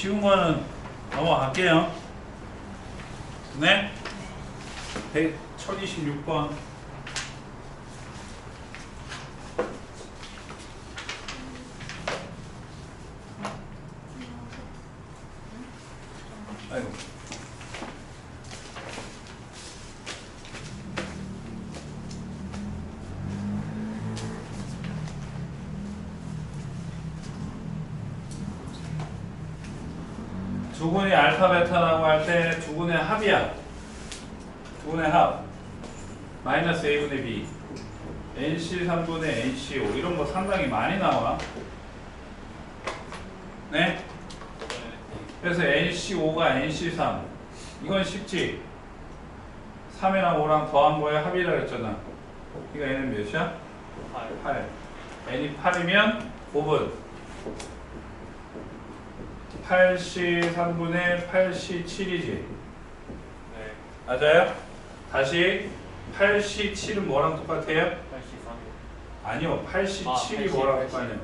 쉬운 거는 넘어갈게요. 네? 1026번. 아이고. 두분이 알파 베타라고 할 때 두분의 합이야. 두분의 합. 마이너스 a분의 b. nc 3분의 nc5 이런 거 상당히 많이 나와. 네? 그래서 nc5가 nc3. 이건 쉽지. 3이랑 5랑 더한 거에 합이라 그랬잖아. 그러니까 얘는 몇이야? 8. n이 8이면 5분. 8c 3분의 8c 7이지. 네. 맞아요? 다시 8c 7은 뭐랑 똑같아요? 83. 아니요. 8c 아, 7이 8C, 뭐랑 8C. 똑같냐면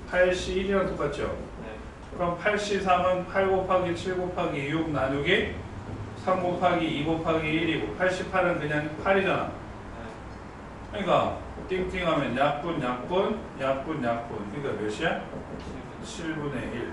8c 1이랑 똑같죠? 네. 그럼 8c 3은 8 곱하기 7 곱하기 6 나누기 3 곱하기 2 곱하기 1이고 88은 그냥 8이잖아. 네. 그러니까 띵띵하면 약분 약분 약분 약분. 그러니까 몇이야? 7분의 1.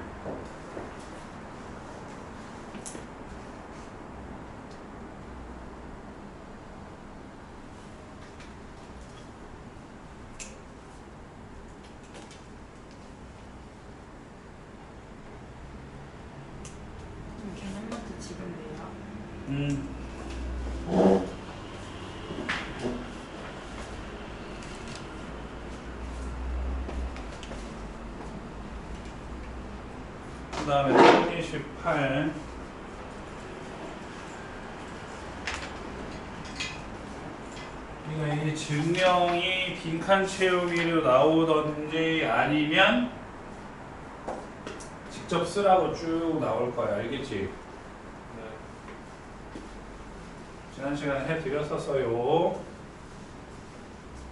개념부터 지금 내요. 그 다음에 28. 그러니까 이 증명이 빈칸 채우기로 나오던지 아니면 직접 쓰라고 쭉 나올 거야. 알겠지? 네. 지난 시간에 해드렸었어요.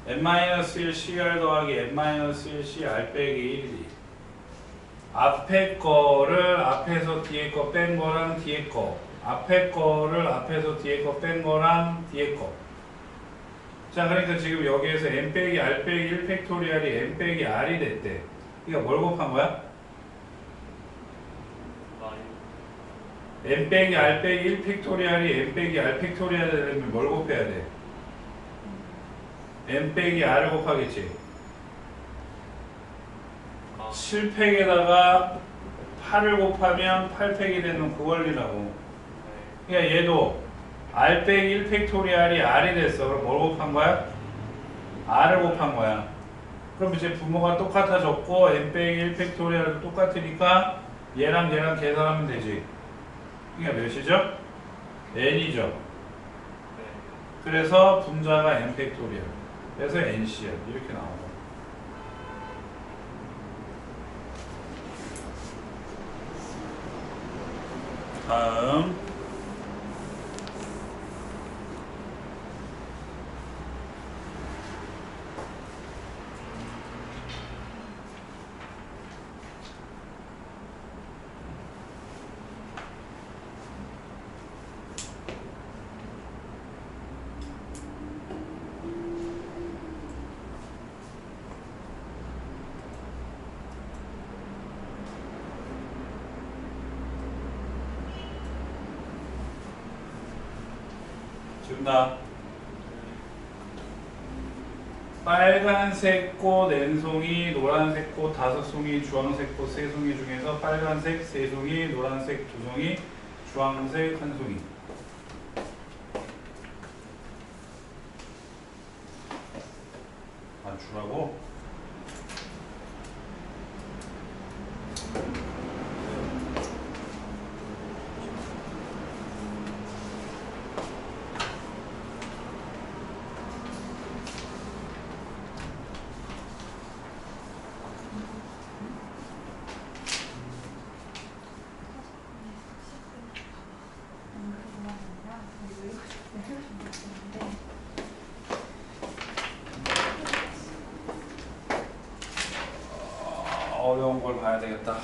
n-1 cr 더하기 n-1 cr 빼기 1이 앞에 거를 앞에서 뒤에 거 뺀 거랑 뒤에 거, 앞에 거를 앞에서 뒤에 거 뺀 거랑 뒤에 거. 자, 그러니까 지금 여기에서 n 빼기 r 빼기 1 팩토리얼이 n 빼기 r이 됐대. 그러니까 뭘 곱한 거야? n 빼기 r 빼기 1 팩토리얼이 n 빼기 r 팩토리얼이 되려면 뭘 곱해야 돼? n 빼기 r을 곱하겠지. 7팩에다가 8을 곱하면 8팩이 되는 그 원리라고. 그러니까 얘도 r 빼기 1 팩토리얼이 r이 됐어. 그럼 뭘 곱한 거야? r을 곱한 거야. 그럼 이제 부모가 똑같아졌고 n 빼기 1 팩토리얼도 똑같으니까 얘랑 계산하면 되지. 그러니까 몇이죠? n이죠. 그래서 분자가 n 팩토리얼. 그래서 nc야. 이렇게 나오고. 다음 준다. 빨간색 꽃 4송이, 노란색 꽃 5송이, 주황색 꽃 3송이 중에서 빨간색 3송이, 노란색 2송이, 주황색 1송이. 아, 주라고? 어려운 걸 봐야 되겠다.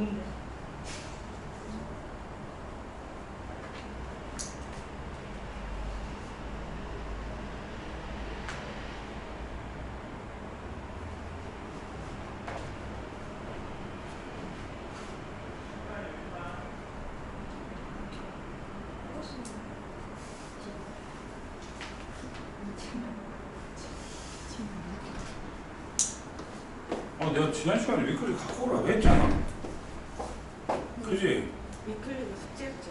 뭔데? 내가 지난 시간에 위클리 갖고 오라고 했잖아. 그지? 위클리가 숙제였지.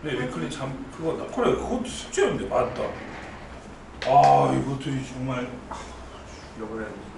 네, 위클리 그거 그래, 그것도 숙제였는데 맞다. 아, 이것들이 정말 죽여버려야 돼.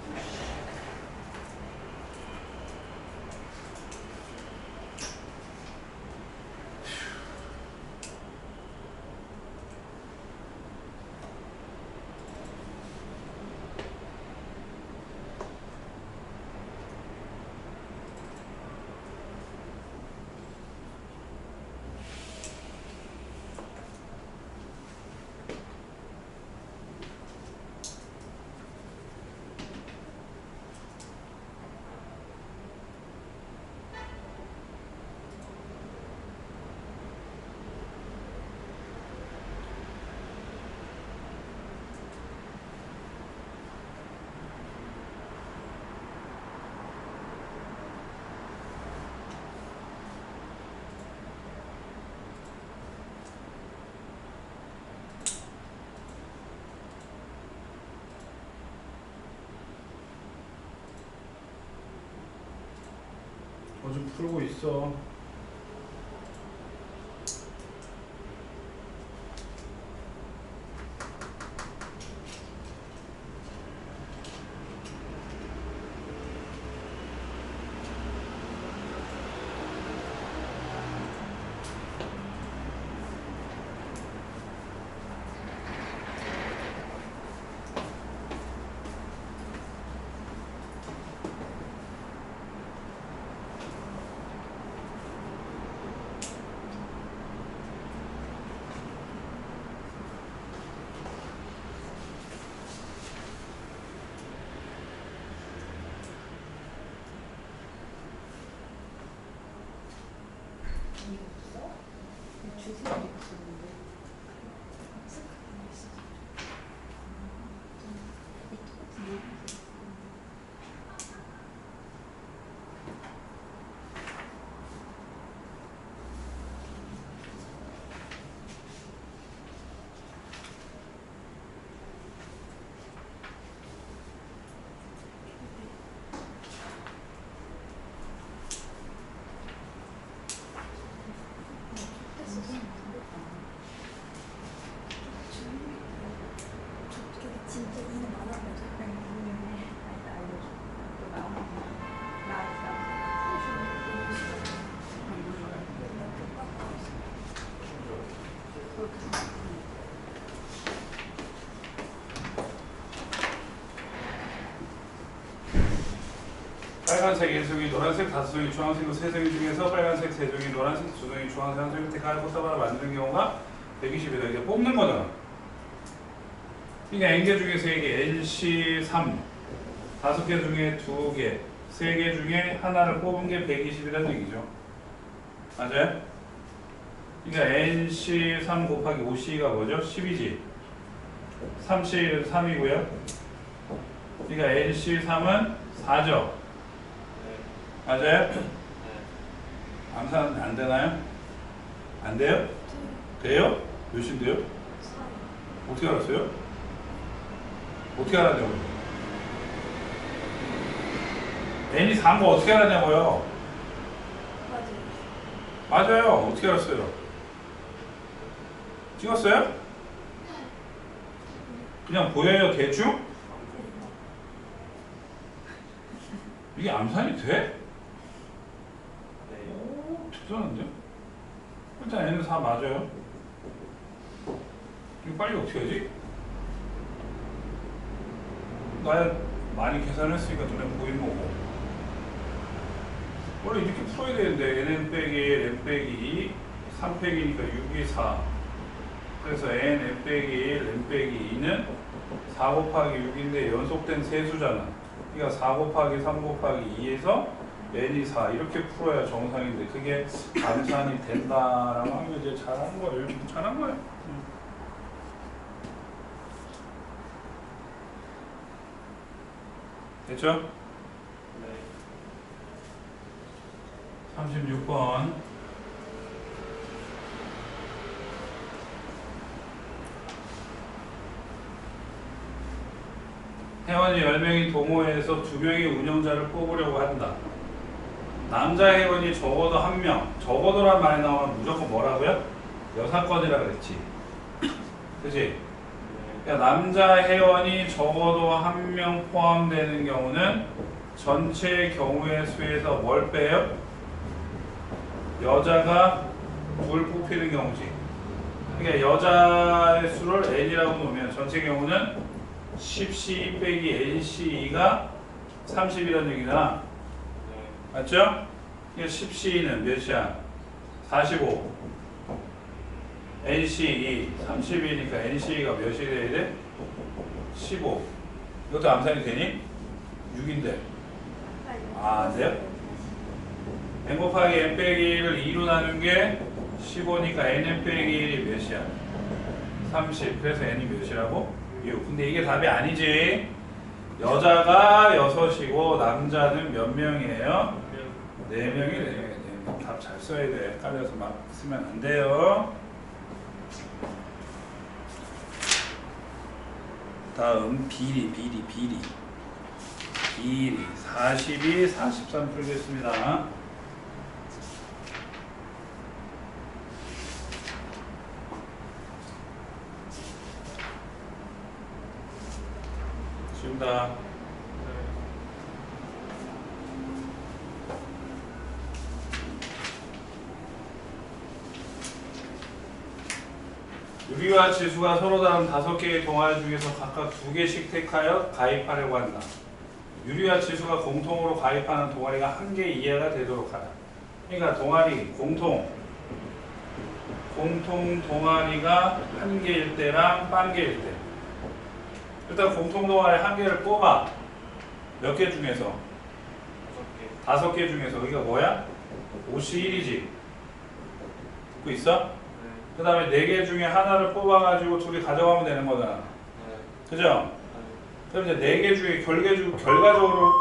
좀 풀고 있어. 주세요. 있었는데. 진짜 일이 많아가지고 알려줘. 또 나왔어. 빨간색 1송이, 노란색 5송이, 주황색 3송이 중에서 빨간색 3송이, 노란색 2송이, 주황색 1송이 택하는 꽃다발을 만드는 경우가 120이다. 이게 뽑는 거잖아. 그러니까 N개 중에 3개, LC3 5개 중에 2개, 3개 중에 하나를 뽑은 게 120이라는 얘기죠. 맞아요? 그러니까 NC3 곱하기 5C가 뭐죠? 10이지. 3C1은 3이고요. 그러니까 NC3은 4죠. 맞아요? 암산 안 되나요? 안 돼요? 돼요? 몇인데요? 어떻게 알았어요? 어떻게 알았냐고요? N이 4인 거 어떻게 알았냐고요? 맞아요. 어떻게 알았어요? 찍었어요? 그냥 보여요, 대충? 이게 암산이 돼? 오, 대단한데? 일단 N은 4 맞아요. 이거 빨리 어떻게 하지? 나야 많이 계산했으니까 눈에 보이는 거고. 원래 이렇게 풀어야 되는데 nn 빼기 1, n 빼기 2, 3 빼기니까 6이 4. 그래서 n, n 빼기 1, n 빼기 2는 4 곱하기 6인데 연속된 세수잖아. 그러니까 4 곱하기 3 곱하기 2에서 n이 4 이렇게 풀어야 정상인데 그게 암산이 된다라고 하면 이제 잘한 거예요. 잘한 거예요. 됐죠? 네. 36번. 회원이 10명이 동호회에서 2명의 운영자를 뽑으려고 한다. 남자 회원이 적어도 1명, 적어도란 말이 나오면 무조건 뭐라고요? 여사건이라 그랬지. 그치? 그러니까 남자 회원이 적어도 1명 포함되는 경우는 전체 경우의 수에서 뭘 빼요? 여자가 2 뽑히는 경우지. 그러니까 여자의 수를 n이라고 놓으면 전체 경우는 10C 빼기 NC2가 30이라는 얘기잖아. 맞죠? 그러니까 10C는 몇이야? 45. NC2 30이니까 NC2가 몇이 돼야 돼? 15. 이것도 암산이 되니? 6인데. 아, 안 돼요? n 곱하기 n 빼기 1을 2로 나눈 게 15니까 nn 빼기 1이 몇이야? 30. 그래서 n이 몇이라고? 6. 근데 이게 답이 아니지. 여자가 6이고 남자는 몇 명이에요? 4명이 4명이. 답 잘 써야 돼. 깔려서 막 쓰면 안 돼요. 다음 비리 42, 43 풀겠습니다. 쉬운다. 유리와 지수가 서로 다른 5개의 동아리 중에서 각각 2개씩 택하여 가입하려고 한다. 유리와 지수가 공통으로 가입하는 동아리가 1개 이하가 되도록 하라. 그러니까 동아리 공통 동아리가 1개일 때랑 빤개일 때. 일단 공통 동아리 1개를 뽑아. 몇 개 중에서? 5개 중에서. 여기가 뭐야? 5C1이지. 듣고 있어? 그 다음에 4개 중에 하나를 뽑아가지고 둘이 가져가면 되는 거잖아. 그죠? 그럼 이제 4개 중에 결과적으로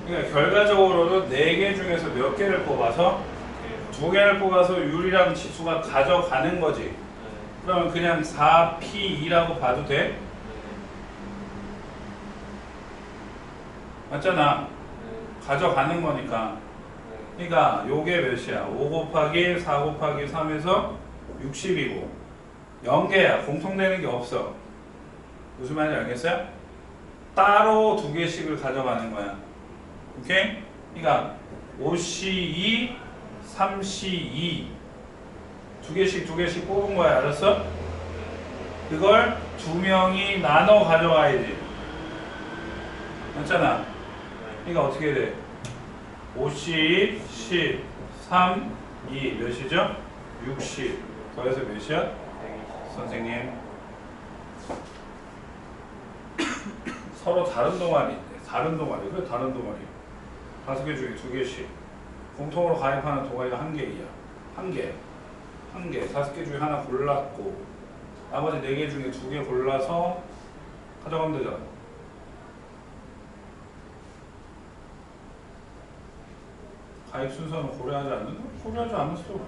그러니까 결과적으로는 4개 중에서 몇 개를 뽑아서 2개를 뽑아서 유리랑 지수가 가져가는 거지. 그러면 그냥 4P2라고 봐도 돼? 맞잖아. 가져가는 거니까. 그러니까 요게 몇이야? 5 곱하기 4 곱하기 3에서 60이고 0개야. 공통되는 게 없어. 무슨 말인지 알겠어요? 따로 2개씩을 가져가는 거야. 오케이? 그러니까 5C2 3C2 2개씩 뽑은 거야. 알았어? 그걸 2명이 나눠 가져가야지. 맞잖아. 그러니까 어떻게 돼? 5C 10 3 2 몇이죠? 60 더해서 몇이야? 선생님 서로 다른 동아리인데 다른 동아리. 그래 다른 동아리 5개 중에 2개씩 공통으로 가입하는 동아리가 1개이야. 1개 5개 중에 하나 골랐고 나머지 4개 중에 2개 골라서 가져가면 되잖아. 가입 순서는 고려하지 않는다? 고려하지 않았어.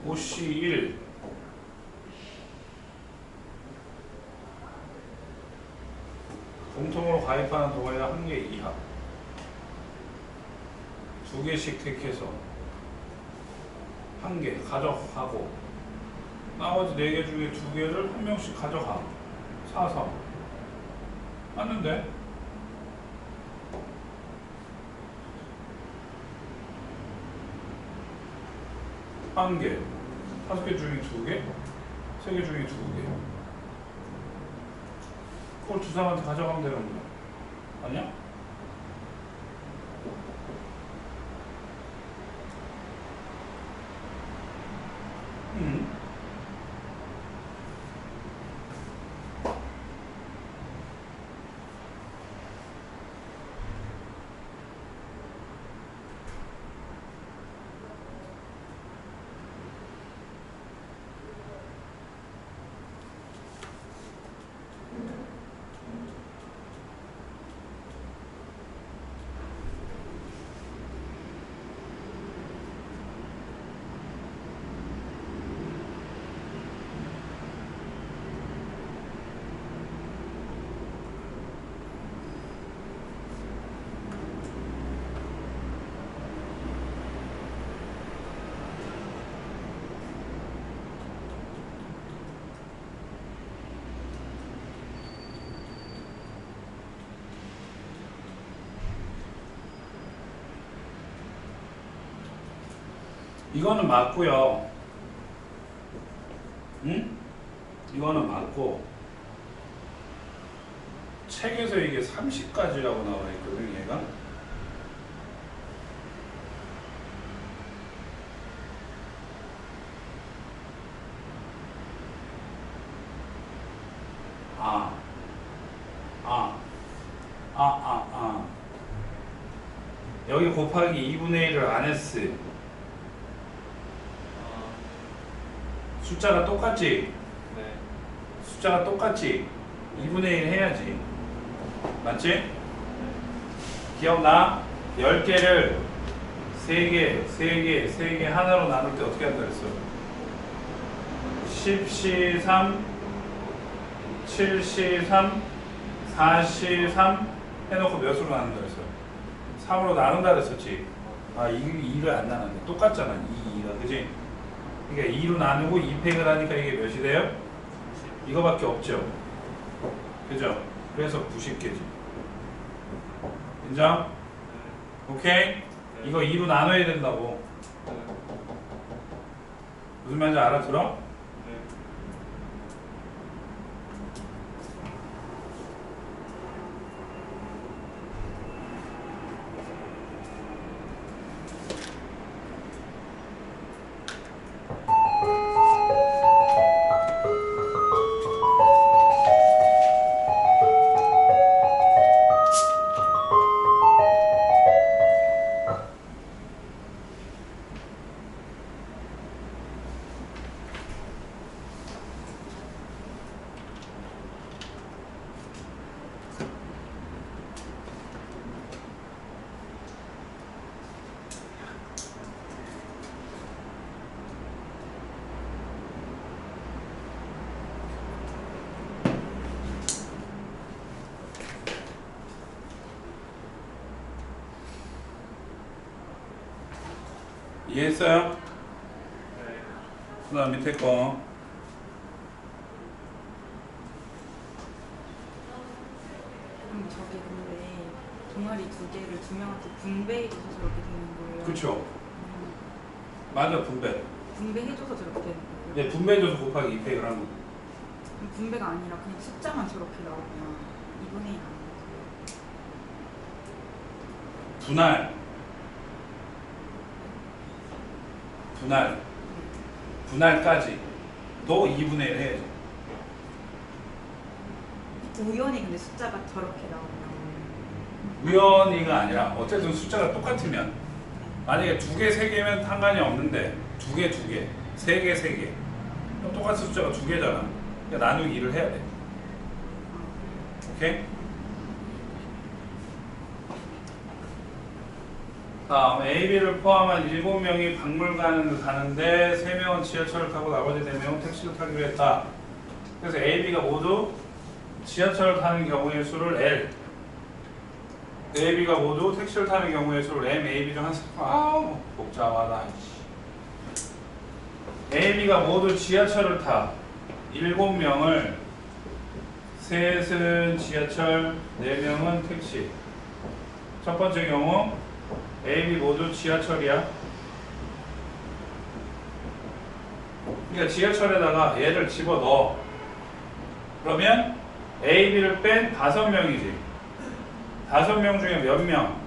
OC1 공통으로 가입하는 동아리가 1개 이하 2개씩 택해서 1개 가져가고 나머지 4개 중에 2개를 1명씩 가져가 사서 맞는데? 한 개 5개 중에 2개 세 개 중에 2개. 그걸 두 사람한테 가져가면 되는 거야. 아니야? 이거는 맞고요. 응? 이거는 맞고 책에서 이게 30까지라고 나와 있거든 얘가. 여기 곱하기 2분의 1을 안 했어. 숫자가 똑같지? 네. 숫자가 똑같지? 2분의 1 해야지. 맞지? 기억나? 10개를 3개, 3개, 3개 하나로 나눌 때 어떻게 한다 그랬어? 10시 3, 7시 3, 4시 3 해놓고 몇으로 나눈다 그랬어? 3으로 나눈다 그랬었지? 아, 2를 안 나눴네. 똑같잖아. 2가. 그지? 그러니까 2로 나누고 2팩을 하니까 이게 몇이 돼요? 이거밖에 없죠. 그죠? 그래서 90개지. 인정? 오케이? 이거 2로 나눠야 된다고. 무슨 말인지 알아들어? 이해했어요? 네. 그 다음 밑에 거. 저게 근데 동아리 2개를 2명한테 분배해줘서 저렇게 되는 거예요. 그쵸? 맞아, 분배. 분배해줘서 저렇게 되는 거예요. 네, 분배해줘서 곱하기 2팩을 한 거. 그럼 분배가 아니라 그냥 숫자만 저렇게 나오면 2분의 1 아니에요? 분할까지 또 2분의 1 해야지. 우연히 근데 숫자가 저렇게 나오면 우연히가 아니라 어쨌든 숫자가 똑같으면, 만약에 2개, 3개면 상관이 없는데 2개, 2개, 3개, 3개 그럼 똑같은 숫자가 2개잖아. 그러니까 나누기 2를 해야 돼. 오케이? 다음 A, B를 포함한 7명이 박물관을 가는데 3명은 지하철을 타고 나머지 4명은 택시를 타기로 했다. 그래서 A, B가 모두 지하철을 타는 경우의 수를 L, A, B가 모두 택시를 타는 경우의 수를 M, A, B 중 한 사람. 아우 복잡하다. A, B가 모두 지하철을 타. 7명을, 셋은 지하철, 4명은 택시. 첫 번째 경우 A, B 모두 지하철이야. 그러니까 지하철에다가 얘를 집어넣어. 그러면 A, B를 뺀 5명이지. 5명 중에 몇 명?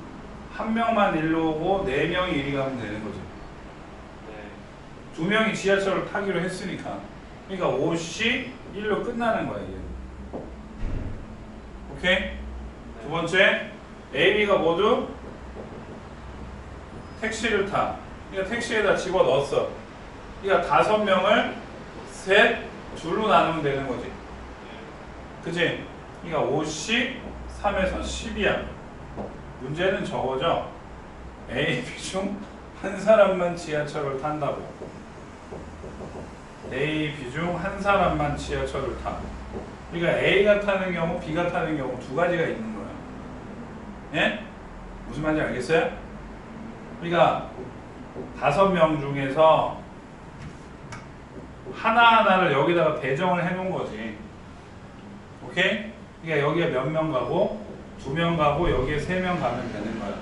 한 명만 일로 오고 4명이 이리 가면 되는 거지. 네. 2명이 지하철을 타기로 했으니까. 그러니까 5시 1로 끝나는 거야, 이게. 오케이? 두 번째, A, B가 모두 택시를 타. 그러니까 택시에다 집어 넣었어. 그러니까 5명을 셋, 둘로 나누면 되는 거지. 그치? 그러니까 5시 3에서 10이야. 문제는 저거죠. A, B 중 한 사람만 지하철을 탄다고. A, B 중 한 사람만 지하철을 타. 그러니까 A가 타는 경우, B가 타는 경우 두 가지가 있는 거야. 예? 무슨 말인지 알겠어요? 그러니까 5명 중에서 하나하나를 여기다가 배정을 해 놓은 거지. 오케이? 그러니까 여기에 몇 명 가고 2명 가고 여기에 3명 가면 되는 거야.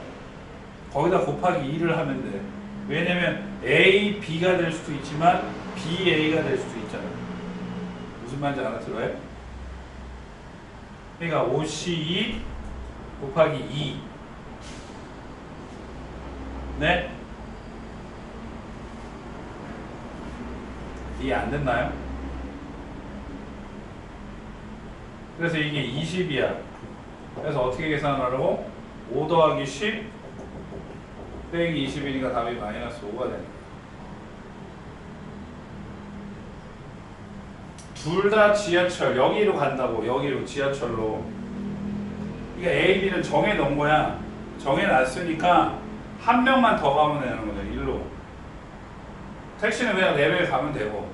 거기다 곱하기 2를 하면 돼. 왜냐면 A, B가 될 수도 있지만 B, A가 될 수도 있잖아. 무슨 말인지 알아들어요? 그러니까 5C2 곱하기 2. 네? 이해 안 됐나요? 그래서 이게 20이야. 그래서 어떻게 계산하라고? 5 더하기 10 빼기 20이니까 답이 마이너스 5가 되는 거야. 둘 다 지하철, 여기로 간다고. 여기로 지하철로. 그러니까 A, B는 정해 놓은 거야. 정해 놨으니까 한 명만 더 가면 되는 거죠. 일로. 택시는 그냥 4명이 가면 되고.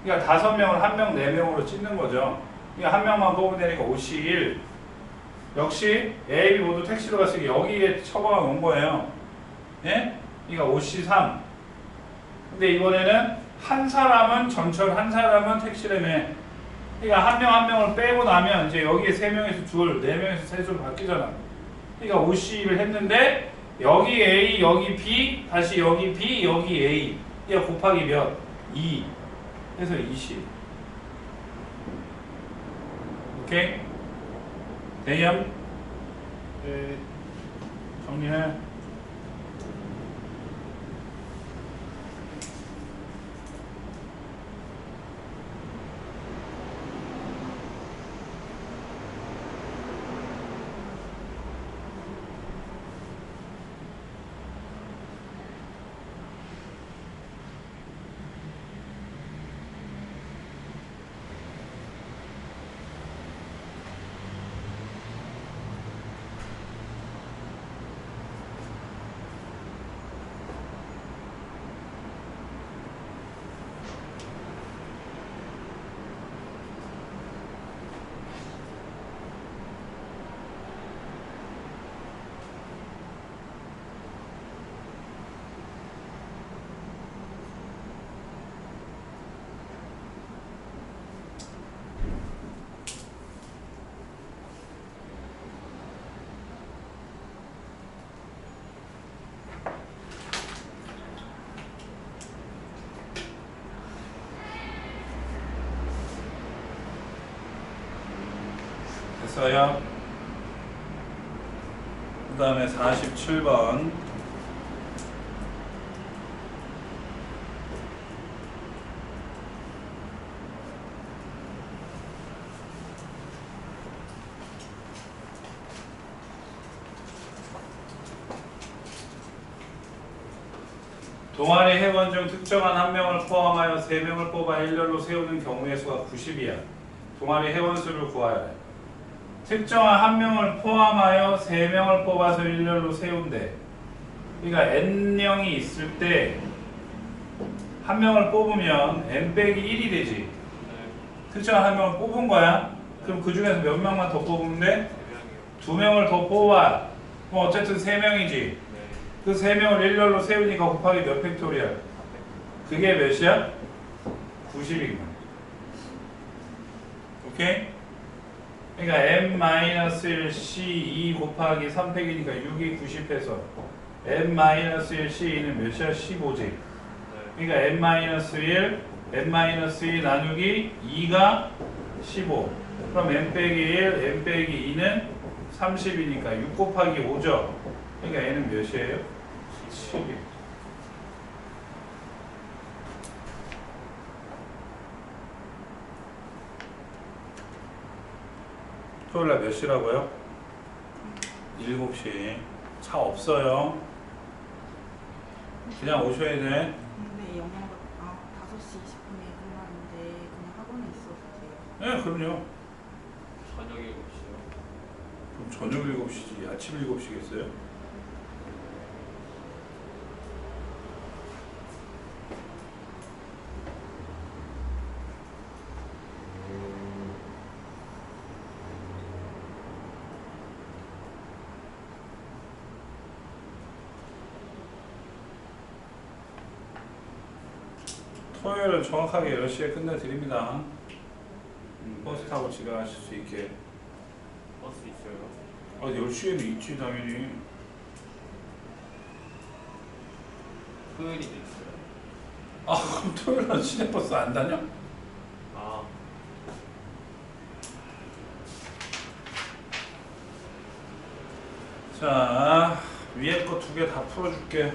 그러니까 5명을 1명 4명으로 찢는 거죠. 그러니까 한 명만 뽑으면 되니까 5C 1. 역시 A, B 모두 택시로 갔으니까 여기에 처박아 놓은 거예요. 예? 그러니까 5C 3. 근데 이번에는 한 사람은 전철, 한 사람은 택시라며. 그러니까 한 명 한 명을 빼고 나면 이제 여기에 3명에서 2, 4명에서 3로 바뀌잖아. 그러니까 5C를 했는데 여기 A, 여기 B, 다시 여기 B, 여기 A. 그러니까 곱하기 몇? 2. 해서 20. 오케이? 대염? 네. 정리해. 됐어요. 그 다음에 47번. 동아리 회원 중 특정한 한 명을 포함하여 3명을 뽑아 일렬로 세우는 경우의 수가 90이야. 동아리 회원 수를 구하여야 해. 특정한 한 명을 포함하여 3명을 뽑아서 일렬로 세운대. 그러니까 n명이 있을 때 한 명을 뽑으면 n 빼기 1이 되지. 특정한 한 명을 뽑은 거야. 그럼 그 중에서 몇 명만 더 뽑으면 돼? 2명을 더 뽑아. 그럼 어쨌든 3명이지. 그 3명을 일렬로 세우니까 곱하기 몇 팩토리얼? 그게 몇이야? 90이구나. 오케이? 그러니까 n-1 C2 곱하기 3팩이니까 6이 90해서 n-1 C2는 몇이야? 15지. 그러니까 n-1 n-2 나누기 2가 15. 그럼 n 빼기 1, n 빼기 2는 30이니까 6 곱하기 5죠. 그러니까 n은 몇이에요? 7이에요. 토요일날 몇 시라고요? 7시. 차 없어요. 그냥 오셔야 돼. 근데 영어가 5시 20분에 끝나는데 그냥 학원에 있어도 돼요? 네, 그럼요. 저녁 7시요. 그럼 저녁 7시지 아침 7시겠어요? 토요일은 정확하게 10시에 끝내드립니다. 버스 타고 집에 가실 수 있게. 버스 있어요? 10시에는 있지 당연히. 토요일이 있어요? 그럼 토요일은 시내버스 안 다녀? 아, 자, 위에 거 2개 다 풀어줄게.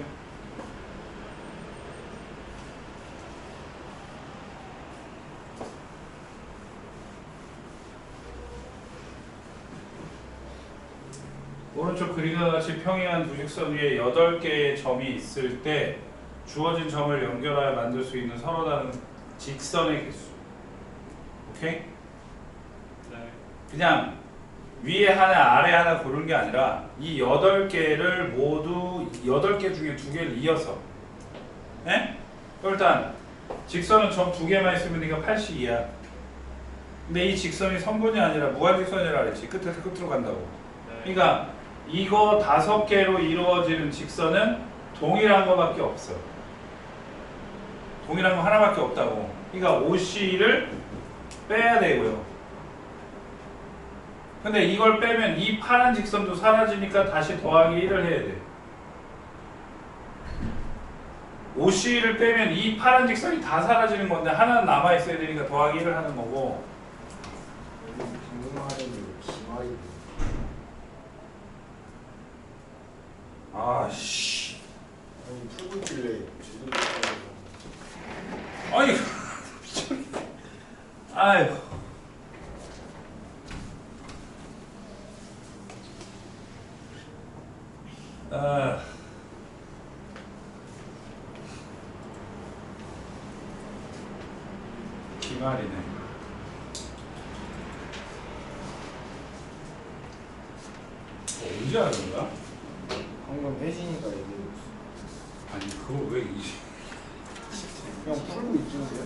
오른쪽 그림과 같이 평행한 두 직선 위에 8개의 점이 있을 때 주어진 점을 연결하여 만들 수 있는 서로 다른 직선의 개수. 오케이? 네. 그냥 위에 하나 아래 하나 고르는 게 아니라 이 8개를 모두 8개 중에 2개를 이어서. 네? 일단 직선은 점 2개만 있으면 니가 82야. 근데 이 직선이 선분이 아니라 무한직선이라 그랬지. 끝에서 끝으로 간다고. 네. 그러니까 이거 5개로 이루어지는 직선은 동일한 거밖에 없어. 동일한 거 하나밖에 없다고. 그러니까 OC를 빼야 되고요. 근데 이걸 빼면 이 파란 직선도 사라지니까 다시 더하기 1을 해야 돼. OC를 빼면 이 파란 직선이 다 사라지는 건데 하나는 남아있어야 되니까 더하기 1을 하는 거고. 아씨. 아니 풀고 있길래 제대로 아니 미쳤네. 아유. 기말이네. 언제 하는 거야? 방금 혜진이가 얘기해 아니 그걸 왜 이제? 그냥 풀고 있던데요?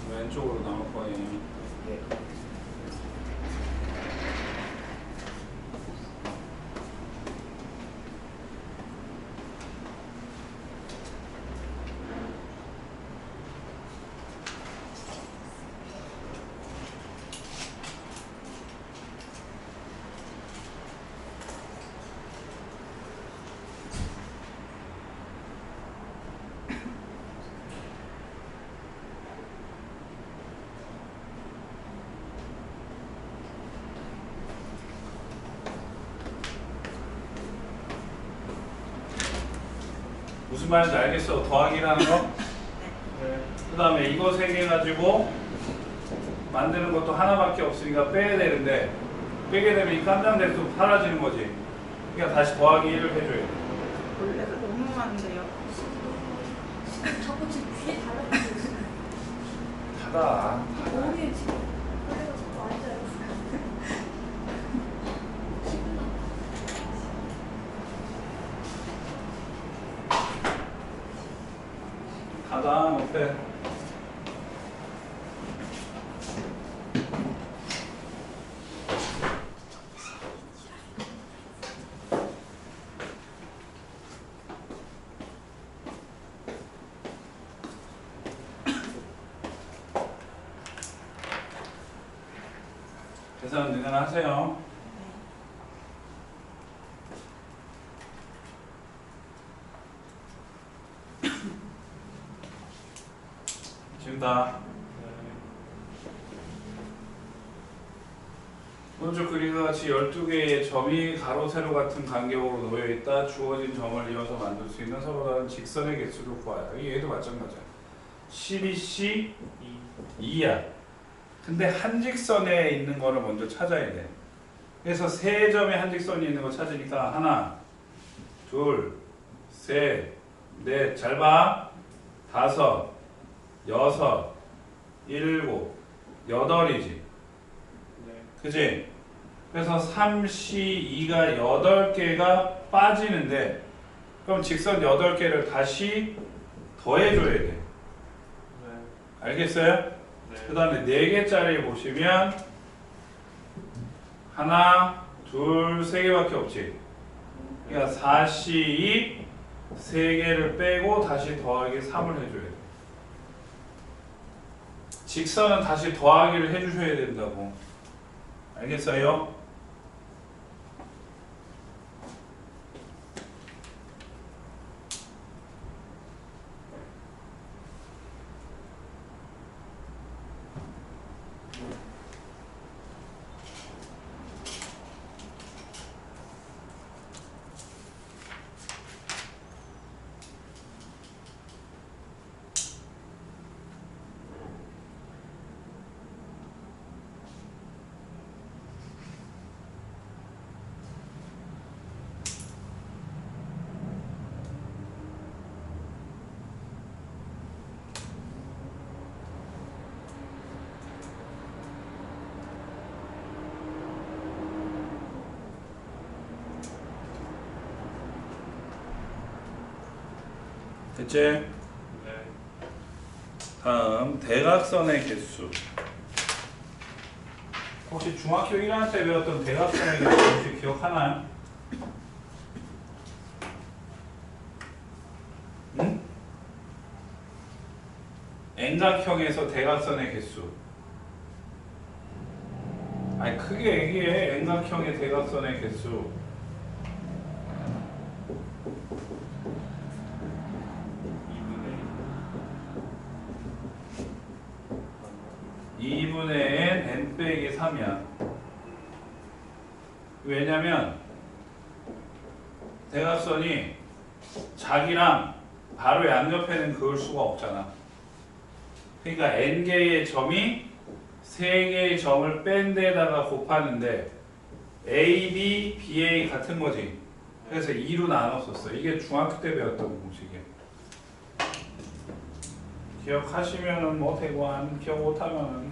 왼쪽으로 나올 거예요. 네. 무슨 말인지 알겠어? 더하기라는 거? 네. 그 다음에 이거 3개 가지고 만드는 것도 하나밖에 없으니까 빼야 되는데 빼게 되면 이 깜짝 대수 사라지는 거지. 그러니까 다시 더하기 1을 해줘야 돼. 원래가 너무 많은데요. 자꾸 지금 귀에 달라붙고 있어요. 하다. 머리에 지금 원래가 자꾸 앉아요. 하단 옆에. 계산 능하세요. 지우다. 오른쪽 그림과 같이 12개의 점이 가로, 세로 같은 간격으로 놓여 있다. 주어진 점을 이어서 만들 수 있는 서로 다른 직선의 개수를 구하여. 얘도 마찬가지야. 12C 2야. 근데 한 직선에 있는 거를 먼저 찾아야 돼. 그래서 세 점의 한 직선이 있는 거 찾으니까 하나, 둘, 셋, 넷, 잘 봐. 다섯, 여섯, 일곱, 여덟이지. 네. 그치? 그래서 3C2가 8개가 빠지는데 그럼 직선 8개를 다시 더해줘야 돼. 네. 알겠어요? 네. 그 다음에 4개짜리 보시면 하나, 둘, 3개밖에 없지. 그러니까 4C2 3개를 빼고 다시 더하기 3을 해줘야 돼. 직선은 다시 더하기를 해주셔야 된다고. 알겠어요? 됐지? 네. 다음 대각선의 개수. 혹시 중학교 1학년 때 배웠던 대각선의 개수 혹시 기억하나요? 응? N각형에서 대각선의 개수. 아니 크게 얘기해. N각형의 대각선의 개수. 2분의 N 빼기 3이야. 왜냐면 대각선이 자기랑 바로 양옆에는 그을 수가 없잖아. 그러니까 N개의 점이 3개의 점을 뺀 데다가 곱하는데 A, B, BA 같은 거지. 그래서 2로 나눴었어. 이게 중학교 때 배웠던 공식이야. 기억하시면은 뭐 되고 안 기억 못하면은